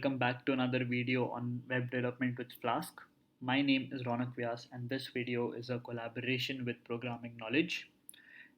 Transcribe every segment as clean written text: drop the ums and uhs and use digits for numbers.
Welcome back to another video on web development with Flask. My name is Ronak Vyas and this video is a collaboration with Programming Knowledge.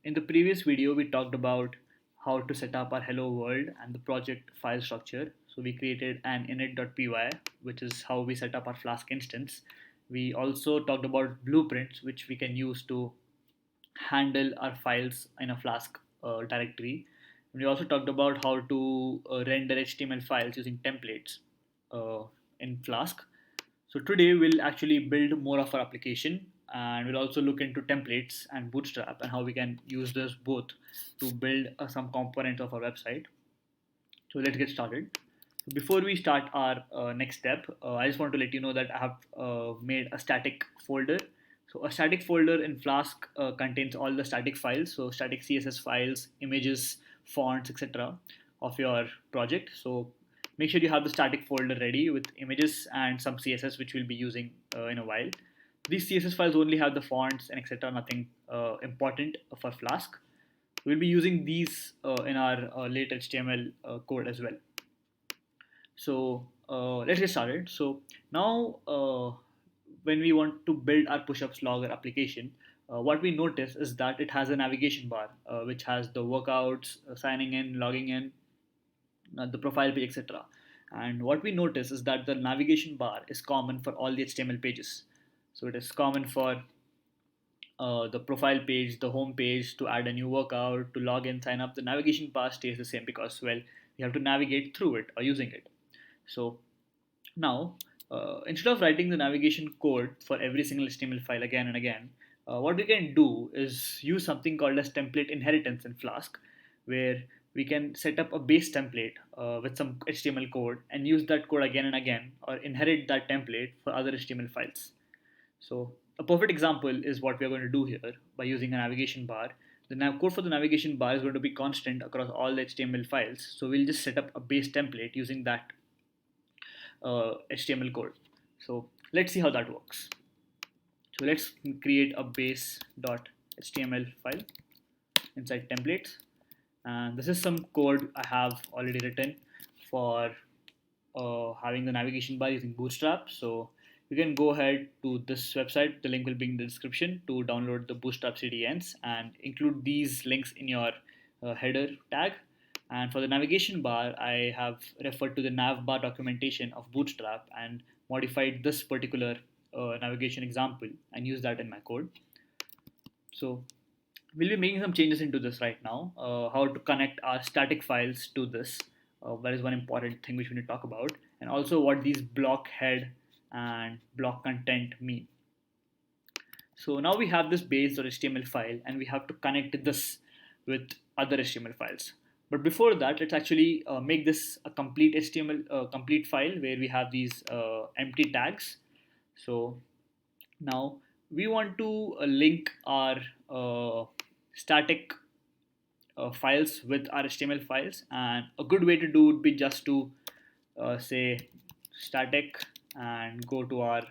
In the previous video, we talked about how to set up our hello world and the project file structure. So we created an init.py, which is how we set up our Flask instance. We also talked about blueprints, which we can use to handle our files in a Flask directory. We also talked about how to render HTML files using templates uh, in Flask. So today we'll actually build more of our application, and we'll also look into templates and Bootstrap and how we can use this both to build some components of our website. So let's get started. Before we start our next step, I just want to let you know that I have made a static folder. So a static folder in Flask contains all the static files, so static CSS files, images, fonts, etc. of your project. So make sure you have the static folder ready with images and some CSS which we'll be using in a while. These CSS files only have the fonts and etc. Nothing important for Flask. We'll be using these in our late HTML code as well. So let's get started. So now when we want to build our push-ups logger application, what we notice is that it has a navigation bar which has the workouts, signing in, logging in, the profile page, etc. And what we notice is that the navigation bar is common for all the HTML pages. So it is common for the profile page, the home page, to add a new workout, to log in, sign up. The navigation bar stays the same because, well, we have to navigate through it or using it. So now, instead of writing the navigation code for every single HTML file again and again, what we can do is use something called as template inheritance in Flask, where we can set up a base template with some HTML code and use that code again and again, or inherit that template for other HTML files. So a perfect example is what we are going to do here by using a navigation bar. The code for the navigation bar is going to be constant across all the HTML files. So we'll just set up a base template using that HTML code. So let's see how that works. So let's create a base.html file inside templates. And this is some code I have already written for having the navigation bar using Bootstrap. So you can go ahead to this website. The link will be in the description to download the Bootstrap CDNs and include these links in your header tag. And for the navigation bar, I have referred to the navbar documentation of Bootstrap and modified this particular navigation example and use that in my code. So we'll be making some changes into this right now. How to connect our static files to this. That is one important thing which we need to talk about. And also what these block head and block content mean. So now we have this base.html file and we have to connect this with other HTML files. But before that, let's actually make this a complete HTML complete file where we have these empty tags. So now we want to link our static files with our HTML files, and a good way to do would be just to say static and go to our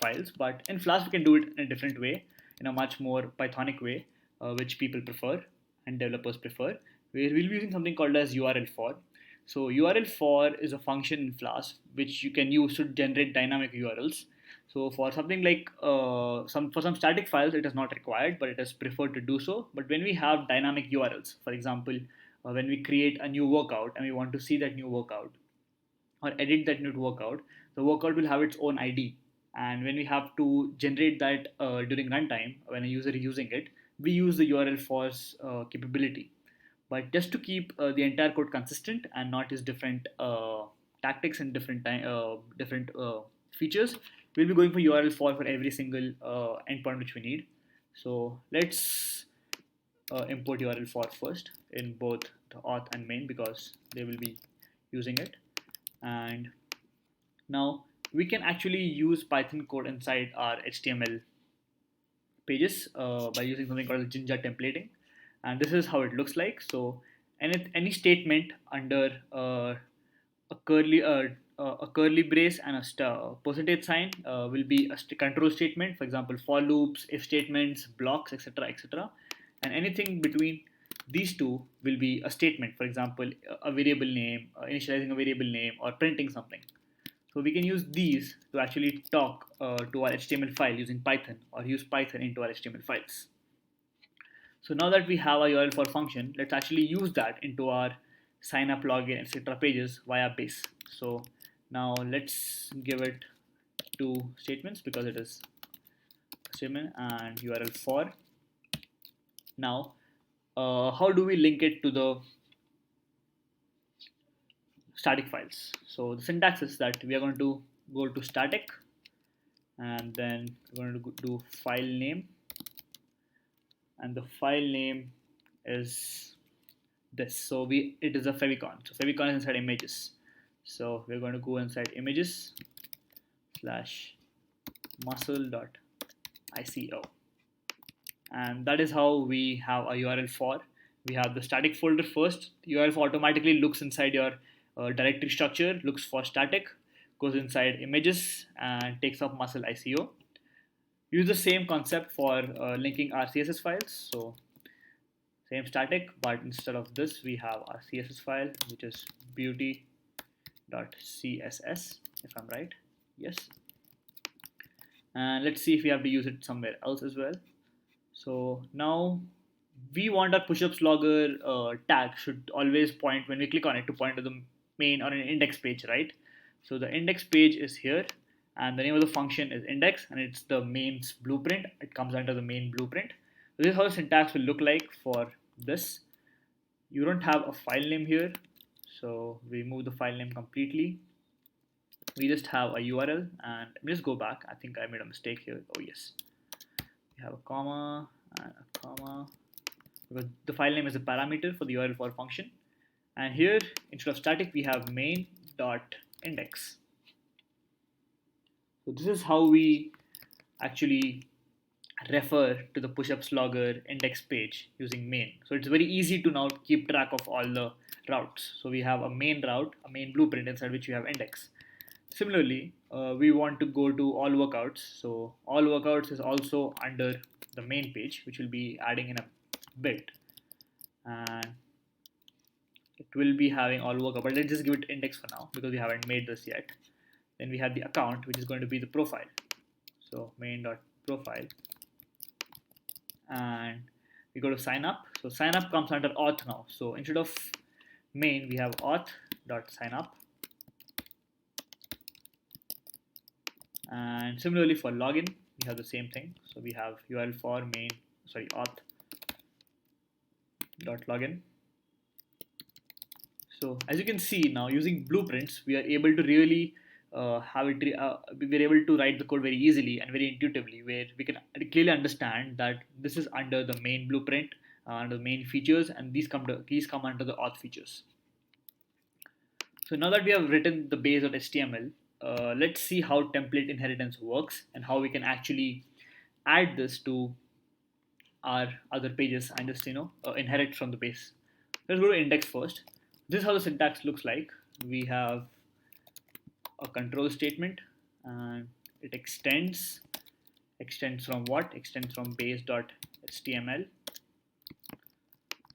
files. But in Flask, we can do it in a different way, in a much more Pythonic way, which people prefer and developers prefer, where we'll be using something called as URL for. So URL for is a function in Flask which you can use to generate dynamic URLs. So for something like for some static files, it is not required, but it is preferred to do so. But when we have dynamic URLs, for example, when we create a new workout and we want to see that new workout or edit that new workout, the workout will have its own ID. And when we have to generate that during runtime, when a user is using it, we use the URL for's capability. But just to keep the entire code consistent and not use different tactics and different features, we'll be going for URL for every single endpoint which we need. So let's import URL for first in both the auth and main because they will be using it. And now we can actually use Python code inside our HTML pages by using something called Jinja templating. And this is how it looks like. So any statement under a curly brace and a percentage sign will be a control statement. For example, for loops, if statements, blocks, etc., etc. And anything between these two will be a statement, for example, a variable name, initializing a variable name, or printing something. So we can use these to actually talk to our HTML file using Python, or use Python into our HTML files. So now that we have a URL for function, let's actually use that into our sign up, login, etc. pages via base. So now let's give it two statements because it is a statement, and URL for. Now, how do we link it to the static files? So the syntax is that we are going to go to static, and then we're going to do file name, and the file name is this. So it is a favicon. So favicon is inside images. So we're going to go inside images slash muscle.ico, and that is how we have a URL for. We have the static folder first. URL for automatically looks inside your directory structure, looks for static, goes inside images, and takes up muscle ICO. Use the same concept for linking our CSS files. So same static, but instead of this, we have our CSS file, which is beauty.css, if I'm right. Yes. And let's see if we have to use it somewhere else as well. So now we want our pushups logger tag should always point, when we click on it, to point to the main or an index page, right? So the index page is here, and the name of the function is index, and it's the main's blueprint. It comes under the main blueprint. So this is how the syntax will look like for this. You don't have a file name here, so we remove the file name completely. We just have a URL, and let me just go back. I think I made a mistake here. Oh yes, we have a comma and a comma, because the file name is a parameter for the URL for function. And here, instead of static, we have main.index. So this is how we actually refer to the pushups logger index page using main. So it's very easy to now keep track of all the routes. So we have a main route, a main blueprint inside which we have index. Similarly, we want to go to all workouts. So all workouts is also under the main page, which we'll be adding in a bit. And it will be having all workout, but let's just give it index for now because we haven't made this yet. Then we have the account, which is going to be the profile. So main.profile, and we go to sign up. So sign up comes under auth now. So instead of main, we have auth.signup. And similarly for login, we have the same thing. So we have URL for auth.login. So as you can see now, using blueprints, we are able to really we're able to write the code very easily and very intuitively, where we can clearly understand that this is under the main blueprint, under the main features, and these come under the auth features. So now that we have written the base.html, let's see how template inheritance works and how we can actually add this to our other pages and just inherit from the base. Let's go to index first. This is how the syntax looks like. We have a control statement, and it extends from what? Extends from base.html.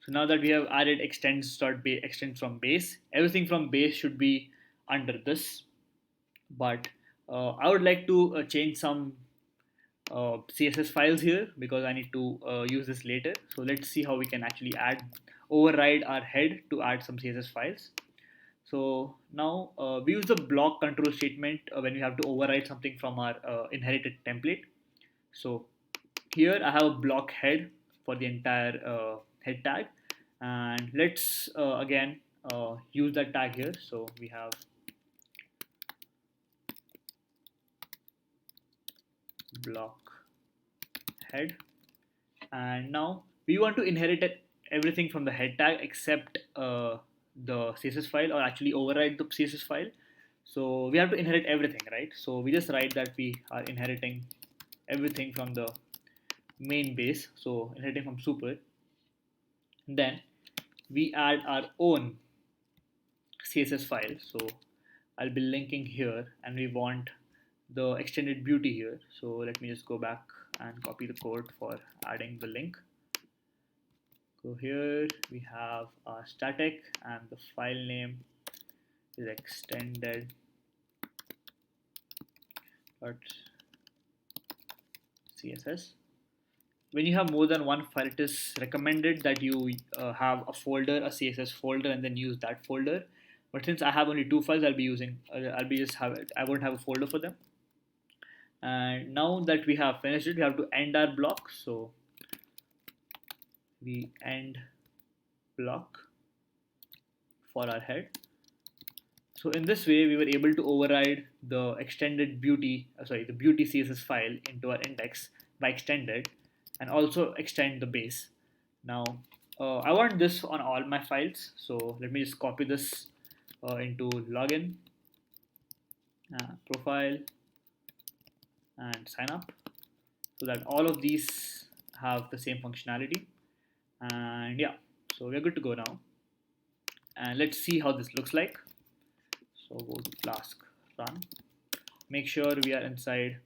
So now that we have added extends from base, everything from base should be under this. But I would like to change some CSS files here because I need to use this later. So let's see how we can actually override our head to add some CSS files. So now we use the block control statement when we have to override something from our inherited template. So here I have a block head for the entire head tag, and let's again use that tag here. So we have block head, and now we want to inherit everything from the head tag except the CSS file, or actually override the CSS file. So we have to inherit everything, right? So we just write that we are inheriting everything from the main base, so inheriting from super. Then we add our own CSS file. So I'll be linking here, and we want the extended beauty here. So let me just go back and copy the code for adding the link. Go here, we have our static and the file name is extended .css. When you have more than one file, it is recommended that you have a folder, a CSS folder, and then use that folder. But since I have only two files, I'll be using, I won't have a folder for them. And now that we have finished it, we have to end our block. So we end block for our head. So in this way, we were able to override the extended the beauty CSS file into our index by extended, and also extend the base. Now, I want this on all my files. So let me just copy this into login, profile, and sign up, so that all of these have the same functionality. And yeah, so we're good to go now. And let's see how this looks like. So go to Flask, run. Make sure we are inside.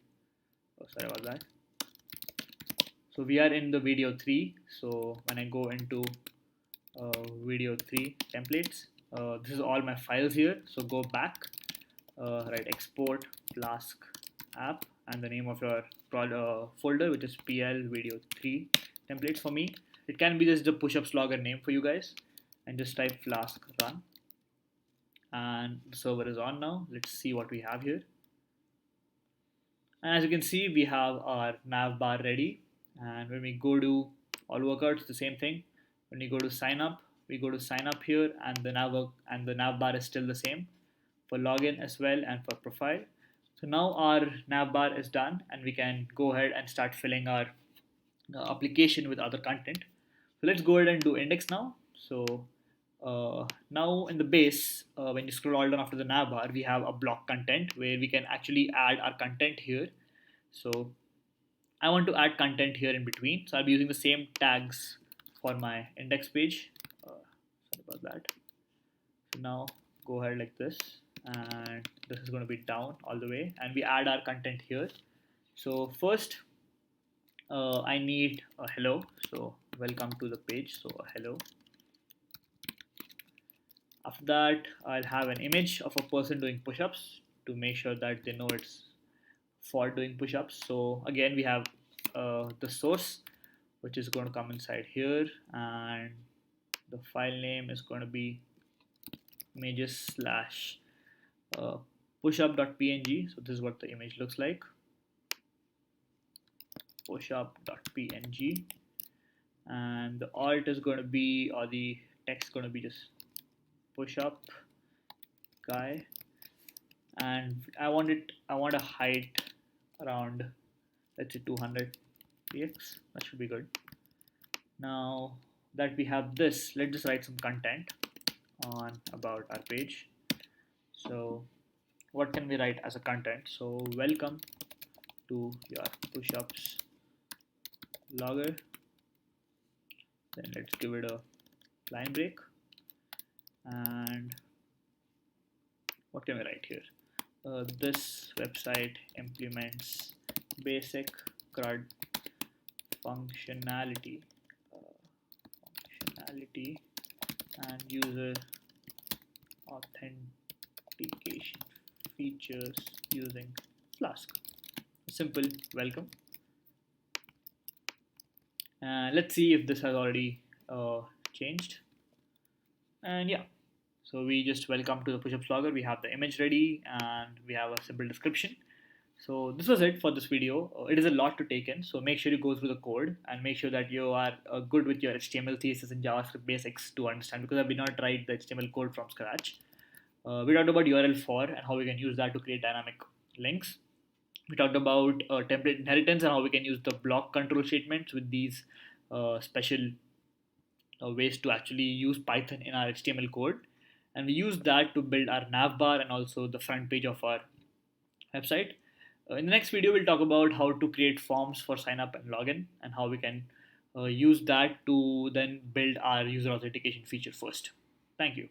Oh, sorry about that. So we are in the video 3. So when I go into video 3 templates, this is all my files here. So go back, write export Flask app and the name of your folder, which is PL video 3 templates for me. It can be just the push-ups logger name for you guys, and just type Flask run. And the server is on now. Let's see what we have here. And as you can see, we have our nav bar ready. And when we go to all workouts, the same thing. When we go to sign up, we go to sign up here, and the nav bar is still the same for login as well and for profile. So now our nav bar is done, and we can go ahead and start filling our application with other content. So let's go ahead and do index now. So now in the base, when you scroll all down after the nav bar, we have a block content where we can actually add our content here. So I want to add content here in between. So I'll be using the same tags for my index page. Sorry about that. So now go ahead like this, and this is going to be down all the way, and we add our content here. So first, I need a hello. So welcome to the page. So a hello. After that, I'll have an image of a person doing push-ups to make sure that they know it's for doing push-ups. So again, we have the source, which is going to come inside here, and the file name is going to be images slash pushup.png. So this is what the image looks like, pushup.png, and the alt is going to be, or the text is going to be just push up guy, and I want a height around, let's say 200 px. That should be good. Now that we have this, let's just write some content on about our page. So what can we write as a content? So welcome to your push-ups logger. Then let's give it a line break. And what can we write here? This website implements basic CRUD functionality and user authentication features using Flask. Simple welcome. Let's see if this has already changed. And yeah, so we just welcome to the push-ups logger. We have the image ready, and we have a simple description. So this was it for this video. It is a lot to take in, so make sure you go through the code and make sure that you are good with your HTML, CSS, and JavaScript basics to understand, because I did not write the HTML code from scratch. We talked about URL for and how we can use that to create dynamic links. We talked about template inheritance and how we can use the block control statements with these special ways to actually use Python in our HTML code. And we use that to build our nav bar and also the front page of our website. In the next video, we'll talk about how to create forms for sign up and login, and how we can use that to then build our user authentication feature first. Thank you.